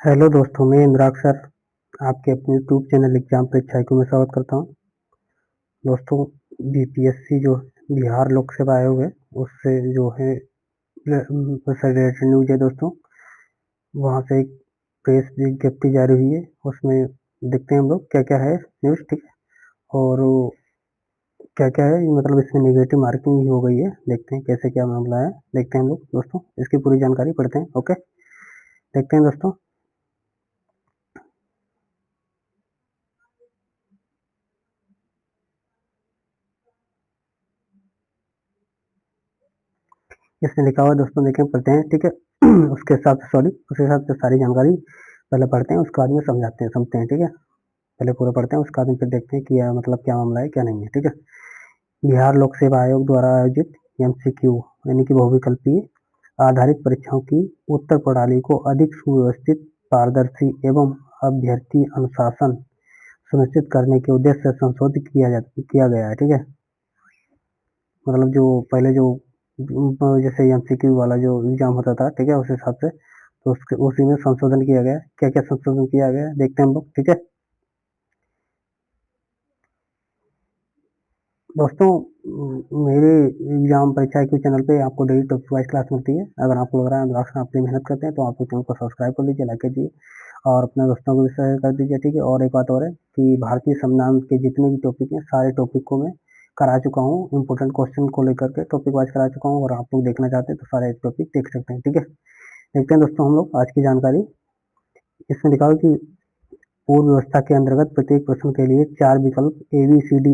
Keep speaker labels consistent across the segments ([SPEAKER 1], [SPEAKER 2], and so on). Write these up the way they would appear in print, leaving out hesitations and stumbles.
[SPEAKER 1] Hello दोस्तों, मैं इंद्राक्ष sir आपके अपने यूट्यूब चैनल एग्जाम परीक्षा IQ में स्वागत करता हूं। दोस्तों, बीपीएससी जो बिहार लोक सेवा आयोग है उससे जो है रिलेटेड न्यूज है दोस्तों। वहां से एक प्रेस विज्ञप्ति जारी हुई है, उसमें देखते हैं हम लोग क्या क्या है न्यूज, ठीक है। और क्या क्या है मतलब इसमें नेगेटिव मार्किंग भी हो गई है, देखते हैं कैसे क्या मामला है, देखते हैं हम लोग दोस्तों, इसकी पूरी जानकारी पढ़ते हैं। ओके, देखते हैं दोस्तों। इसमें लिखा हुआ है दोस्तों, देखें पढ़ते हैं, ठीक है। उसके हिसाब से सारी जानकारी पहले पढ़ते हैं, उसके बाद में समझते हैं, ठीक है। पहले पूरा पढ़ते हैं, उसके बाद में फिर देखते हैं कि मतलब क्या मामला है क्या नहीं है, ठीक है। बिहार लोक सेवा आयोग द्वारा आयोजित MCQ यानी कि बहुविकल्पीय आधारित परीक्षाओं की उत्तर प्रणाली को अधिक सुव्यवस्थित, पारदर्शी एवं अभ्यर्थी अनुशासन सुनिश्चित करने के उद्देश्य से संशोधित किया गया है, ठीक है। मतलब जो पहले जो जैसे MCQ वाला जो एग्जाम होता था, ठीक है, उस हिसाब से तो उसके उसी में संशोधन किया गया। क्या क्या संशोधन किया गया देखते हैं हम लोग, ठीक है दोस्तों। मेरे एग्जाम परीक्षा IQ चैनल पे आपको डेली टॉपिक वाइज क्लास मिलती है। अगर आपको लग रहा है अनुराग सर अपनी मेहनत करते हैं तो आप चैनल को सब्सक्राइब कर लीजिए, लाइक कीजिए और अपने दोस्तों को भी शेयर कर दीजिए, ठीक है। और एक बात और है कि भारतीय संविधान के जितने भी टॉपिक हैं सारे टॉपिक को मैं करा चुका हूँ, इंपॉर्टेंट क्वेश्चन को लेकर के टॉपिक वाइज करा चुका हूँ। और आप लोग देखना चाहते हैं तो सारे टॉपिक देख सकते हैं, ठीक है। देखते हैं दोस्तों हम लोग आज की जानकारी। इसमें लिखा हुआ है कि पूर्व व्यवस्था के अंतर्गत प्रत्येक प्रश्न के लिए 4 विकल्प ABCD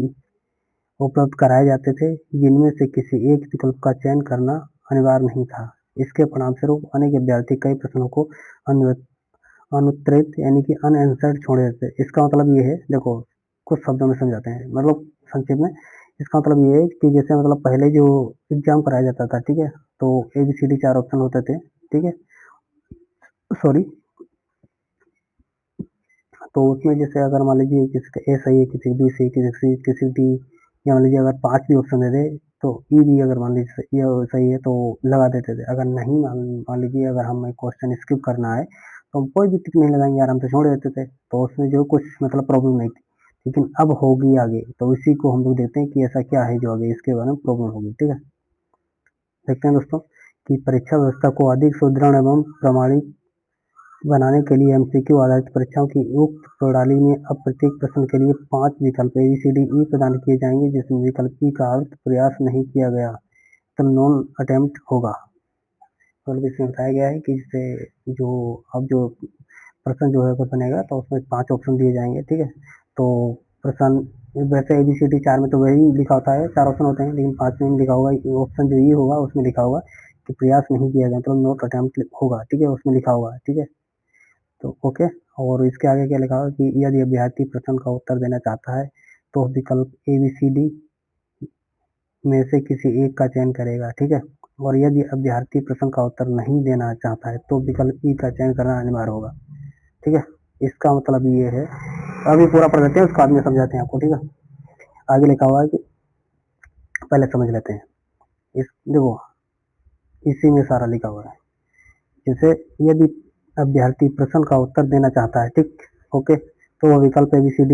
[SPEAKER 1] उपलब्ध कराए जाते थे, जिनमें से किसी एक विकल्प का चयन करना अनिवार्य नहीं था। इसके परिणामस्वरूप अनेक विद्यार्थी कई प्रश्नों को अनुत्तरित यानी कि अनआंसर्ड छोड़ देते। इसका मतलब ये है, देखो कुछ शब्दों में समझाते हैं, मतलब संक्षेप में। इसका मतलब ये है कि जैसे मतलब पहले जो एग्जाम कराया जाता था, ठीक है, तो ABCD 4 ऑप्शन होते थे, ठीक है। सॉरी, तो उसमें जैसे अगर मान लीजिए किसी का ए सही है, किसी का बी सही, किसी डी, या मान लीजिए अगर 5 भी ऑप्शन दे दे तो ई भी अगर मान लीजिए ये सही है तो लगा देते थे। अगर नहीं मान लीजिए अगर हमें क्वेश्चन स्किप करना है तो हम कोई भी टिक नहीं लगाएंगे, आराम से छोड़ देते थे, तो उसमें जो कुछ मतलब प्रॉब्लम नहीं थी। लेकिन अब होगी आगे, तो इसी को हम लोग देखते हैं कि ऐसा क्या है जो आगे इसके बारे में प्रॉब्लम होगी, ठीक है। देखते हैं दोस्तों कि परीक्षा व्यवस्था को अधिक सुदृढ़ एवं प्रमाणिक बनाने के लिए MCQ आधारित परीक्षाओं की उक्त प्रणाली में अब प्रत्येक प्रश्न के लिए 5 विकल्प ABCDE प्रदान किए जाएंगे, जिसमें विकल्प ई का अर्थ प्रयास नहीं किया गया तो नॉन अटेम्प्ट होगा। मतलब इसमें बताया गया है कि जैसे जो अब जो प्रश्न जो है वो बनेगा तो उसमें 5 ऑप्शन दिए जाएंगे, ठीक है। तो प्रश्न वैसे ABCD 4 में तो वही लिखा होता है, 4 ऑप्शन होते हैं, लेकिन 5 में लिखा होगा ऑप्शन जो ई होगा उसमें लिखा होगा कि प्रयास नहीं किया गया, मतलब नॉट अटेम्प्ट होगा, ठीक है, उसमें लिखा होगा, ठीक है। तो ओके, और इसके आगे क्या लिखा हुआ है कि यदि अभ्यर्थी प्रश्न का उत्तर देना चाहता है तो विकल्प ABCD में से किसी एक का चयन करेगा, ठीक है। और यदि अभ्यर्थी प्रश्न का उत्तर नहीं देना चाहता है तो विकल्प ई का चयन करना अनिवार्य होगा, ठीक है। इसका मतलब ये है, अभी पूरा पढ़ लेते हैं उसका बाद में समझाते हैं आपको, ठीक है। आगे लिखा हुआ है कि पहले समझ लेते हैं। इस देखो, इसी में सारा लिखा हुआ है। जैसे यदि अभ्यर्थी प्रश्न का उत्तर देना चाहता है, ठीक, ओके, तो वो विकल्प ABCD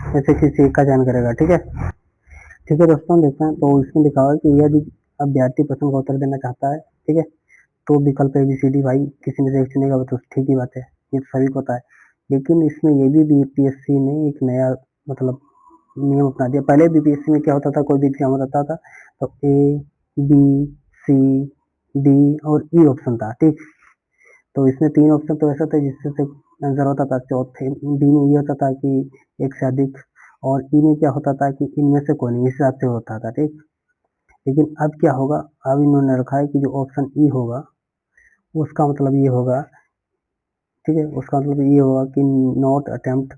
[SPEAKER 1] में से किसी एक का चयन करेगा, ठीक है। ठीक है दोस्तों, देखते हैं तो इसमें लिखा हुआ है कि यदि अभ्यर्थी प्रश्न का उत्तर देना चाहता है, ठीक है, तो विकल्प ABCD भाई किसी में से एक चुनेगा, तो ठीक ही बात है, ये तो सभी को पता है। लेकिन इसमें ये भी BPSC ने एक नया मतलब नियम अपना दिया। पहले BPSC में क्या होता था, कोई भी एग्जाम होता था तो ABCD और ई ऑप्शन था, ठीक। तो इसमें 3 ऑप्शन तो ऐसा था जिससे से आंसर होता था। चौथे डी में ये होता था कि एक से अधिक, और ई में क्या होता था कि इनमें से कोई नहीं, इस हिसाब से होता था, ठीक। लेकिन अब क्या होगा, अब इन्होंने रखा है कि जो ऑप्शन ई होगा उसका मतलब ये होगा, ठीक है, उसका मतलब ये होगा कि नॉट अटेम्प्ट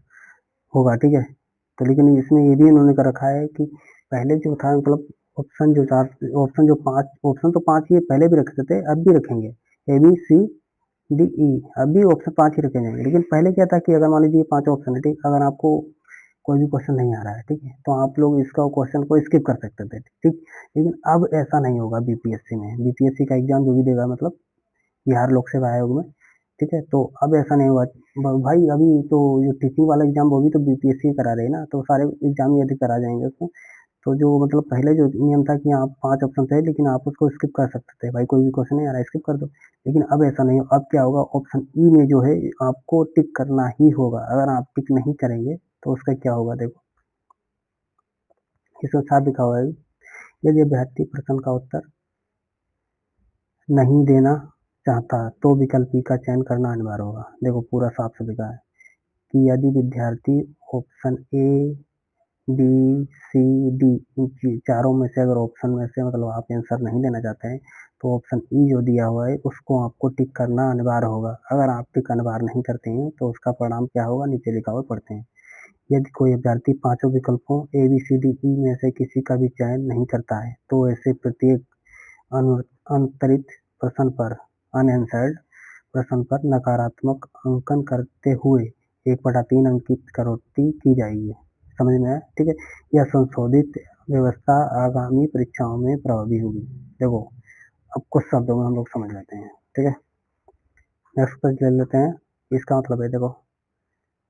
[SPEAKER 1] होगा, ठीक है। तो लेकिन इसमें ये भी इन्होंने कर रखा है कि पहले जो था मतलब ऑप्शन जो 4 ऑप्शन जो 5 ऑप्शन तो 5 ये पहले भी रखते थे, अब भी रखेंगे, ABCDE, अभी ऑप्शन 5 ही रखे जाएंगे। लेकिन पहले क्या था कि अगर मान लीजिए 5 ऑप्शन है, ठीक, अगर आपको कोई भी क्वेश्चन नहीं आ रहा है, ठीक है, तो आप लोग इसका क्वेश्चन को स्किप कर सकते थे, ठीक। लेकिन अब ऐसा नहीं होगा BPSC में। BPSC का एग्जाम जो भी देगा मतलब बिहार लोक सेवा आयोग में, ठीक है। तो अब ऐसा नहीं हुआ भाई, अभी तो जो टीचिंग वाला एग्जाम वो भी तो बीपीएससी करा रहे हैं ना, तो सारे एग्जाम यदि करा जाएंगे उसमें, तो जो मतलब पहले जो नियम था कि आप 5 ऑप्शन थे लेकिन आप उसको स्किप कर सकते थे, भाई कोई भी क्वेश्चन नहीं आ रहा है स्किप कर दो। लेकिन अब ऐसा नहीं हो, अब क्या होगा, ऑप्शन ई में जो है आपको टिक करना ही होगा। अगर आप टिक नहीं करेंगे तो उसका क्या होगा, देखो इसमें साफ लिखा हुआ है, यदि अभ्यर्थी प्रश्न का उत्तर नहीं देना चाहता तो विकल्प ई का चयन करना अनिवार्य होगा। देखो पूरा साफ से लिखा है कि यदि विद्यार्थी option A B C D इन चारों में से अगर ऑप्शन में से मतलब आप आंसर नहीं देना चाहते हैं तो ऑप्शन ई जो दिया हुआ है उसको आपको टिक करना अनिवार्य होगा। अगर आप टिक अनिवार्य नहीं करते हैं तो उसका परिणाम क्या होगा, नीचे लिखा हुआ पढ़ते हैं। यदि कोई अभ्यर्थी पांचों विकल्पों ए बी सी डी ई में से किसी का भी चयन नहीं करता है तो ऐसे प्रत्येक अंतरित प्रश्न पर अनआंसर्ड प्रश्न पर नकारात्मक अंकन करते हुए 1/3 अंक की कटौती की जाएगी। समझ में आया, ठीक है। यह संशोधित व्यवस्था आगामी परीक्षाओं में प्रभावी होगी। देखो अब कुछ शब्दों में हम लोग समझ लेते हैं, ठीक है। नेक्स्ट पेज ले लेते हैं। इसका मतलब है देखो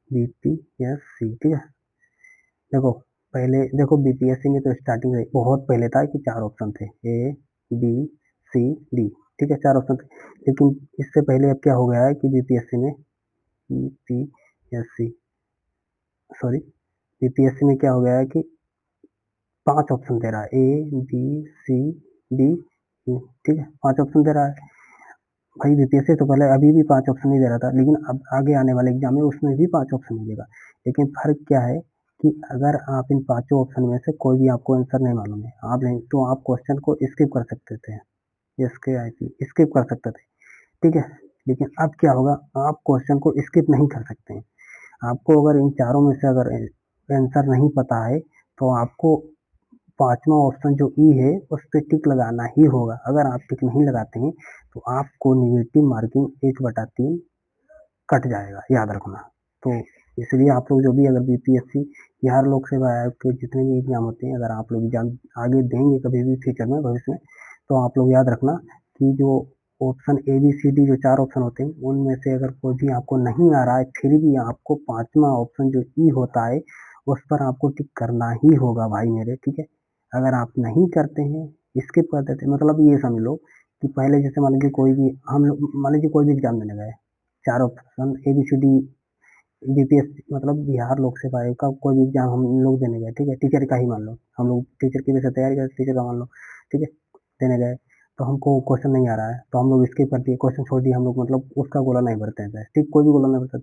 [SPEAKER 1] बीपीएससी, ठीक है। देखो पहले देखो बीपीएससी में तो स्टार्टिंग में बहुत पहले था कि 4 ऑप्शन थे, ए बी सी डी, ठीक है 4 ऑप्शन थे। लेकिन इससे पहले अब क्या हो गया है कि बीपीएससी में बीपीएससी सॉरी बीपीएससी में क्या हो गया है कि 5 ऑप्शन दे रहा है, ए बी सी डी ई, ठीक है 5 ऑप्शन दे रहा है। भाई बीपीएससी तो पहले अभी भी 5 ऑप्शन नहीं दे रहा था, लेकिन अब आगे आने वाले एग्जाम में उसमें भी 5 ऑप्शन मिलेगा। लेकिन फर्क क्या है कि अगर आप इन पांचों ऑप्शन में से कोई भी आपको आंसर नहीं मालूम है, आप नहीं तो आप क्वेश्चन को स्किप कर सकते थे, एसके आईपी स्किप कर सकते थे, ठीक है। लेकिन अब क्या होगा, आप क्वेश्चन को स्किप नहीं कर सकते हैं। आपको अगर इन चारों में से अगर आंसर नहीं पता है तो आपको पांचवा ऑप्शन जो ई है उस पर टिक लगाना ही होगा। अगर आप टिक नहीं लगाते हैं तो आपको निगेटिव मार्किंग 1/3 कट जाएगा, याद रखना। तो इसलिए आप लोग जो भी अगर बीपीएससी बिहार लोक सेवा आयोग के जितने भी एग्जाम होते हैं, अगर आप लोग एग्जाम आगे देंगे कभी भी फ्यूचर में भविष्य में, तो आप लोग याद रखना कि जो option A B C D जो 4 ऑप्शन होते हैं उनमें से अगर कोई भी आपको नहीं आ रहा है फिर भी आपको पांचवा ऑप्शन जो ई होता है उस पर आपको टिक करना ही होगा भाई मेरे, ठीक है। अगर आप नहीं करते हैं, स्किप कर देते हैं, मतलब ये समझ लो कि पहले जैसे मान लीजिए कोई भी हम लोग मान लीजिए कोई भी एग्जाम देने गए, 4 option A B C D BPSC मतलब बिहार लोक सेवा आयोग का कोई भी एग्जाम हम लोग देने गए, ठीक है, टीचर का ही मान लो, हम लोग टीचर की वजह से तैयारी करते टीचर का मान लो, ठीक है, देने गए तो हमको क्वेश्चन नहीं आ रहा है तो हम लोग स्किप कर दिए, क्वेश्चन छोड़ दिए हम लोग, मतलब उसका गोला नहीं भरते हैं, ठीक, कोई भी गोला नहीं भरते।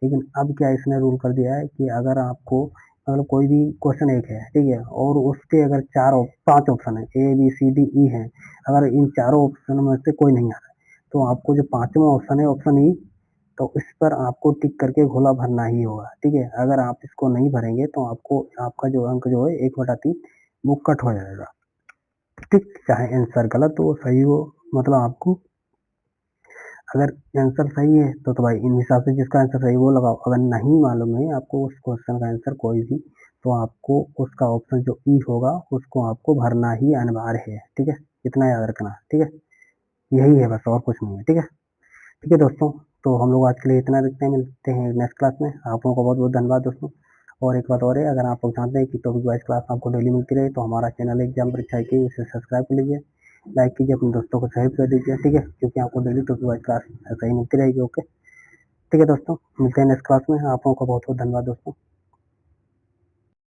[SPEAKER 1] लेकिन अब क्या इसने रूल कर दिया है कि अगर आपको मतलब कोई भी क्वेश्चन एक है, ठीक है, और उसके अगर 5 ऑप्शन है ए बी सी डी ई है, अगर इन चारों ऑप्शन में से कोई नहीं आ रहा है तो आपको जो पांचवा ऑप्शन है ऑप्शन ई, तो इस पर आपको टिक करके घोला भरना ही होगा, ठीक है। अगर आप इसको नहीं भरेंगे तो आपको आपका जो अंक जो है 1/3 वो कट हो जाएगा, ठीक। चाहे आंसर गलत हो सही हो, मतलब आपको अगर आंसर सही है तो भाई इन हिसाब से जिसका आंसर सही वो लगाओ, अगर नहीं मालूम है आपको उस क्वेश्चन का आंसर कोई भी, तो आपको उसका ऑप्शन जो ई होगा उसको आपको भरना ही अनिवार्य है, ठीक है। इतना याद रखना, ठीक है। यही है बस, और कुछ नहीं है, ठीक है। ठीक है दोस्तों, तो हम लोग आज के लिए इतना रखते हैं, मिलते हैं नेक्स्ट क्लास में। आप लोगों का बहुत बहुत धन्यवाद दोस्तों। और एक बात और है, अगर आप लोग चाहते हैं कि टॉपिक वाइज क्लास आपको डेली मिलती रहे तो हमारा चैनल एग्जाम परीक्षा की उसे सब्सक्राइब कर लीजिए, लाइक कीजिए, अपने दोस्तों को शेयर कर दीजिए, ठीक है, क्योंकि आपको डेली टॉपिक वाइज क्लास ऐसा ही मिलती रहेगी। ओके, ठीक है दोस्तों, मिलते हैं नेक्स्ट क्लास में। आप लोगों का बहुत बहुत धन्यवाद दोस्तों।